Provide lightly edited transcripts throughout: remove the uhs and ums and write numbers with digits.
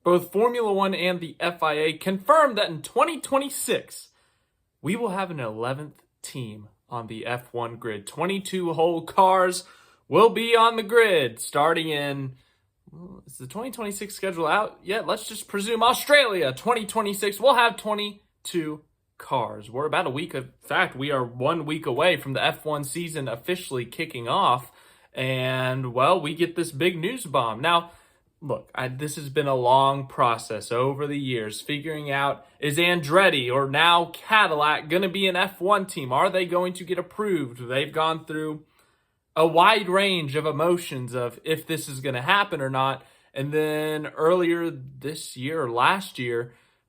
both Formula One and the FIA confirmed that in 2026, we will have an 11th team on the F1 grid. 22 whole cars will be on the grid starting in, is the 2026 schedule out yet? Let's just presume Australia, 2026. We'll have 22 cars. We're about a week. In fact, we are 1 week away from the F1 season officially kicking off. And, well, we get this big news bomb. Now, look, this has been a long process over the years, figuring out, is Andretti or now Cadillac going to be an F1 team? Are they going to get approved? They've gone through a wide range of emotions of if this is going to happen or not. And then earlier this year or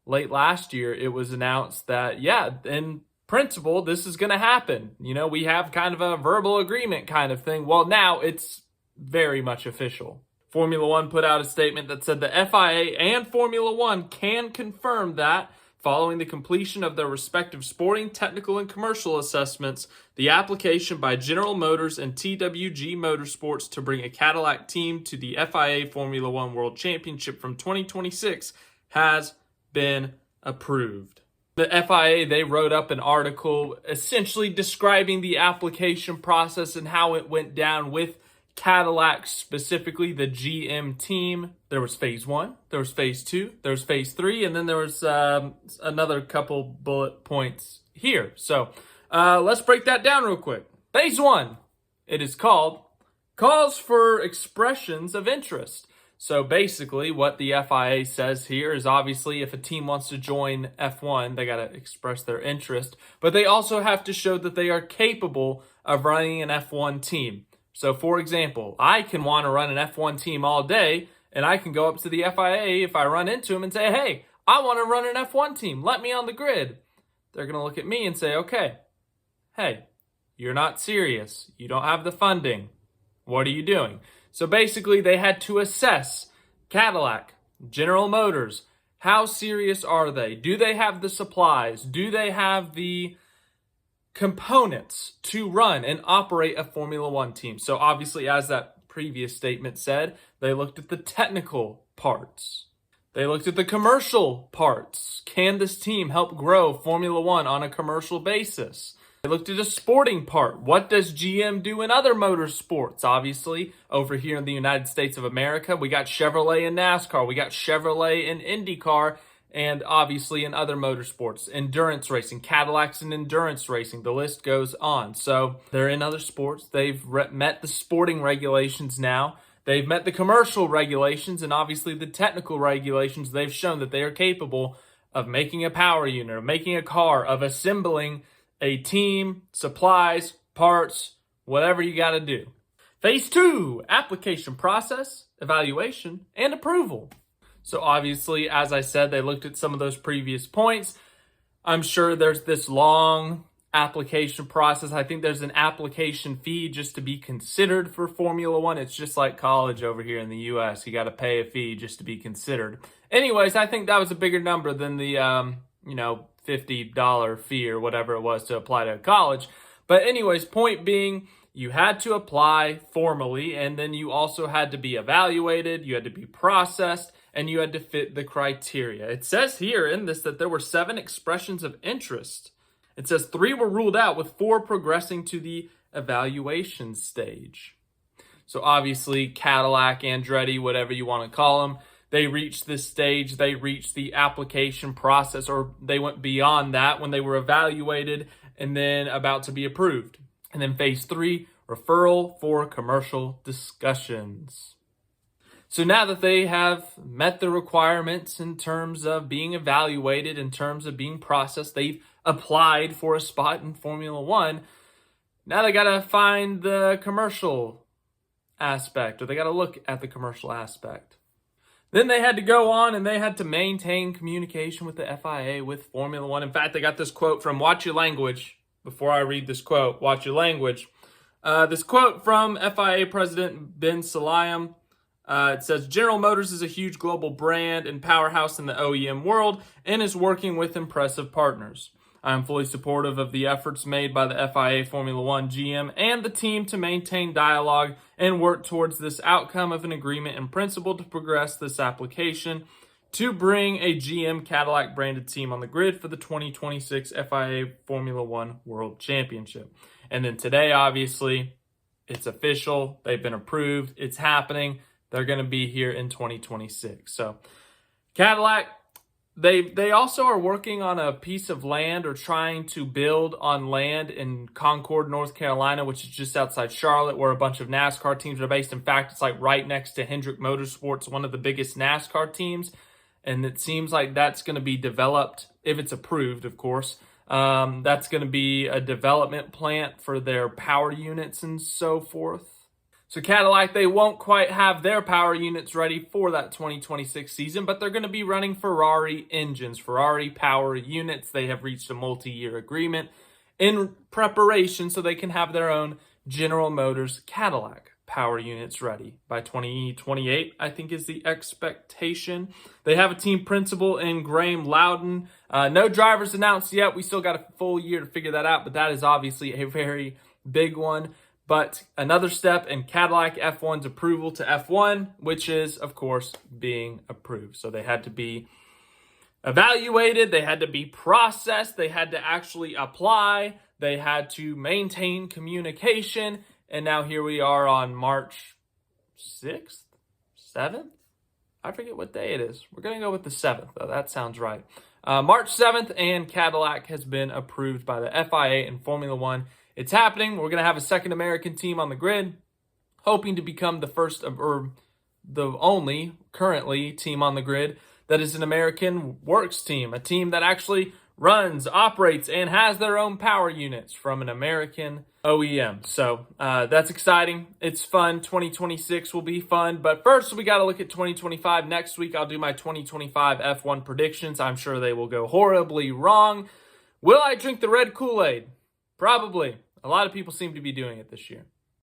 late last year, it was announced that, yeah, in principle, this is going to happen. You know, we have kind of a verbal agreement kind of thing. Well, now it's very much official. Formula One put out a statement that said the FIA and Formula One can confirm that following the completion of their respective sporting, technical, and commercial assessments, the application by General Motors and TWG Motorsports to bring a Cadillac team to the FIA Formula One World Championship from 2026 has been approved. The FIA, they wrote up an article essentially describing the application process and how it went down with Cadillac, specifically the GM team. There was phase 1, there was phase 2, there was phase 3, and then there was another couple bullet points here. So let's break that down real quick. Phase 1, it is called Calls for Expressions of Interest. So basically what the FIA says here is obviously if a team wants to join F1, they got to express their interest, but they also have to show that they are capable of running an F1 team. So for example, I can want to run an F1 team all day, and I can go up to the FIA if I run into them and say, hey, I want to run an F1 team. Let me on the grid. They're going to look at me and say, okay, hey, you're not serious. You don't have the funding. What are you doing? So basically, they had to assess Cadillac, General Motors. How serious are they? Do they have the supplies? Do they have the components to run and operate a Formula One team? So obviously, as that previous statement said, they looked at the technical parts. They looked at the commercial parts. Can this team help grow Formula One on a commercial basis? They looked at the sporting part. What does GM do in other motorsports? Obviously, over here in the United States of America, we got Chevrolet in NASCAR. We got Chevrolet in IndyCar, and obviously in other motorsports. Endurance racing, Cadillacs in endurance racing. The list goes on. So they're in other sports. They've met the sporting regulations now. They've met the commercial regulations and obviously the technical regulations. They've shown that they are capable of making a power unit, of making a car, of assembling a team, supplies, parts, whatever you got to do. Phase 2, application process, evaluation, and approval. So obviously, as I said, they looked at some of those previous points. I'm sure there's this long application process. I think there's an application fee just to be considered for Formula One. It's just like college over here in the U.S. You got to pay a fee just to be considered. Anyways, I think that was a bigger number than the, $50 fee or whatever it was to apply to college. But anyways, point being, you had to apply formally, and then you also had to be evaluated, you had to be processed, and you had to fit the criteria. It says here in this that there were 7 expressions of interest. It says 3 were ruled out, with 4 progressing to the evaluation stage. So obviously, Cadillac, Andretti, whatever you want to call them, they reached this stage, they reached the application process, or they went beyond that when they were evaluated and then about to be approved. And then phase 3, referral for commercial discussions. So now that they have met the requirements in terms of being evaluated, in terms of being processed, they've applied for a spot in Formula One. Now they got to find the commercial aspect, or they got to look at the commercial aspect. Then they had to go on and they had to maintain communication with the FIA, with Formula One. In fact, they got this quote from Watch Your Language. Before I read this quote, watch your language. This quote from FIA President Ben Sulayem. It says, General Motors is a huge global brand and powerhouse in the OEM world and is working with impressive partners. I am fully supportive of the efforts made by the FIA, Formula One, GM, and the team to maintain dialogue and work towards this outcome of an agreement in principle to progress this application to bring a GM Cadillac branded team on the grid for the 2026 FIA Formula One World Championship. And then today, obviously, it's official. They've been approved. It's happening. They're going to be here in 2026. So Cadillac, they also are working on a piece of land or trying to build on land in Concord, North Carolina, which is just outside Charlotte, where a bunch of NASCAR teams are based. In fact, it's like right next to Hendrick Motorsports, one of the biggest NASCAR teams. And it seems like that's going to be developed, if it's approved, of course. That's going to be a development plant for their power units and so forth. So Cadillac, they won't quite have their power units ready for that 2026 season, but they're going to be running Ferrari engines, Ferrari power units. They have reached a multi-year agreement in preparation so they can have their own General Motors Cadillac power units ready by 2028, I think is the expectation. They have a team principal in Graham Loudon. No drivers announced yet. We still got a full year to figure that out, but that is obviously a very big one. But another step in Cadillac F1's approval to F1, which is, of course, being approved. So they had to be evaluated, they had to be processed, they had to actually apply, they had to maintain communication, and now here we are on March 6th, 7th? I forget what day it is. We're going to go with the 7th, though. That sounds right. March 7th, and Cadillac has been approved by the FIA and Formula One. It's happening. We're going to have a second American team on the grid, hoping to become the first or the only currently team on the grid that is an American works team, a team that actually runs, operates, and has their own power units from an American OEM. So that's exciting. It's fun. 2026 will be fun. But first, we got to look at 2025. Next week, I'll do my 2025 F1 predictions. I'm sure they will go horribly wrong. Will I drink the red Kool-Aid? Probably. A lot of people seem to be doing it this year.